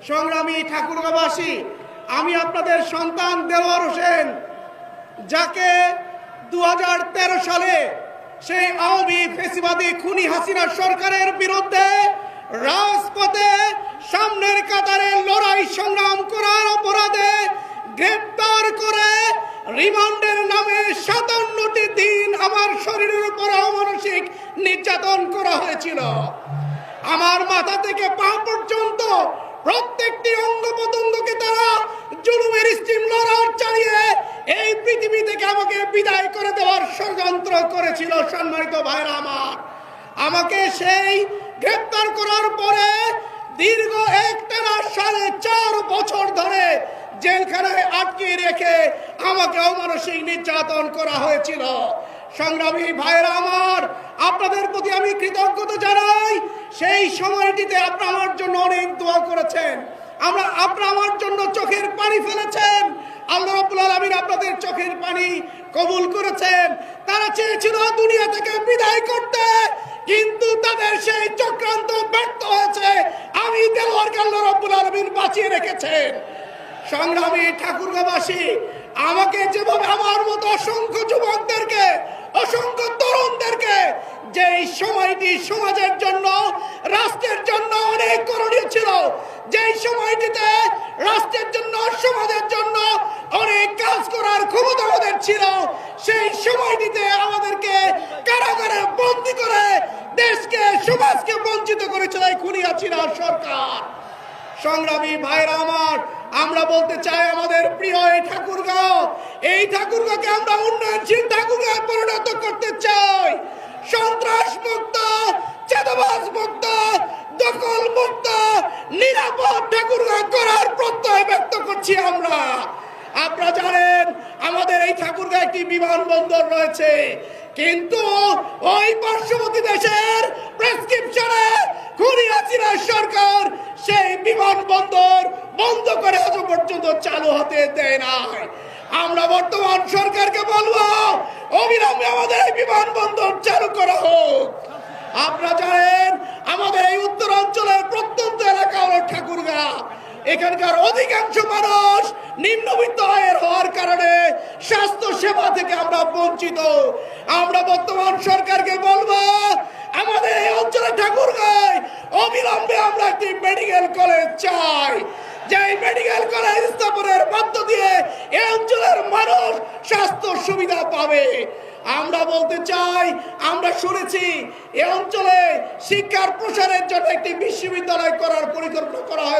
সংগ্রামী ঠাকুরগাঁওবাসী, আমি আপনাদের সন্তান দেলোয়ার হোসেন, যাকে 2013 সালে সেই আওয়ামী ফেসিবাদী খুনি হাসিনা সরকারের বিরুদ্ধে রাজপথে সামনের কাতারে লড়াই সংগ্রাম করার অপরাধে গ্রেপ্তার করে রিমান্ডের নামে 57টি দিন আমার শরীরের উপর অমানসিক নির্যাতন করা হয়েছিল। আমার মাথা থেকে পা পর্যন্ত প্রত্যেকটি অঙ্গ প্রত্যঙ্গকে তারা জুলুমের স্টিম লড়ার চালিয়ে এই পৃথিবী থেকে আমাকে বিদায় করে দেওয়ার ষড়যন্ত্র করেছিল। সম্মানিত ভাইরা আমার, আমাকে সেই গ্রেপ্তার করার পরে দীর্ঘ একটানা 4.5 বছর ধরে জেলখানায় আটকে রেখে আমাকে অমানসিক নির্যাতন করা হয়েছিল। সংগ্রামী ভাইরা আমার, আপনাদের প্রতি আমি কৃতজ্ঞতা জানাই। সেই সময়টিতে আপনারা আমার জন্য অনেক দোয়া করেছেন, আপনারা আমার জন্য চোখের পানি ফেলেছেন। আল্লাহ রাব্বুল আলামিন আপনাদের চোখের পানি কবুল করেছেন। তারা চেয়েছিল দুনিয়া থেকে বিদায় করতে, কিন্তু তাদের সেই চক্রান্ত ব্যর্থ হয়েছে। আমি দেলোয়ারকে আল্লাহ রাব্বুল আলামিন বাঁচিয়ে রেখেছেন। সংগ্রামী ঠাকুরগাঁওবাসী, আমাকে যেভাবে আমার মতো অসংখ্য যুবকদেরকে, অসংখ্য তরুণদেরকে যেই সময়টি সমাজের জন্য, রাষ্ট্রের জন্য অনেক করণীয় ছিল, যেই সময়টিতে রাষ্ট্রের জন্য, সমাজের জন্য অনেক কাজ করার ক্ষমতা আমাদের ছিল, সেই সময়টিতে আমাদেরকে কারাগারে বন্দী করে দেশকে, সমাজকে বঞ্চিত করেছিল এই খুনি হাসিনা সরকার। সংগ্রামী ভাইরা আমার, আমরা বলতে চাই আমাদের প্রিয় এই ঠাকুরগাঁও, এই ঠাকুরগাঁওকে আমরা উন্নয়নশীল ঠাকুরগাঁও পরিণত করতে চাই। সন্ত্রাস মুক্ত, চাঁদাবাজ মুক্ত, দখল মুক্ত, নিরাপদ ঠাকুরগাঁও করার প্রত্যয় ব্যক্ত করছি আমরা। আপনারা জানেন আমাদের এই ঠাকুরগাঁও একটি বিমানবন্দর রয়েছে, কিন্তু ওই পার্শ্ববর্তী দেশের প্রেসক্রিপশনে খুনি হাসিনা সরকার সেই বিমানবন্দর বন্ধ করে আজ পর্যন্ত চালু হতে দেয় নাই। আমরা বর্তমান সরকারকে বলবো অবিলম্বে আমাদের এই বিমানবন্দর চালু করা হোক। আপনারা জানেন আমাদের এই উত্তরাঞ্চলের প্রত্যন্ত এলাকা হলো ঠাকুরগাঁও। এখানকার অধিকাংশ মানুষ নিম্নবিত্ত আয়ের হওয়ার কারণে স্বাস্থ্য সেবা থেকে আমরা বঞ্চিত। আমরা বর্তমান সরকারকে বলবো আমাদের এই অঞ্চলে ঠাকুরগাঁও অবিলম্বে আমরা একটি মেডিকেল কলেজ চাই, যে মেডিকেল কলেজ স্থাপনের মধ্য দিয়ে এই অঞ্চলের মানুষ স্বাস্থ্য সুবিধা পাবে। আমরা বলতে চাই, আমরা শুনেছি এই অঞ্চলে শিক্ষার প্রসারের জন্য একটি বিশ্ববিদ্যালয় করার পরিকল্পনা করা হয়।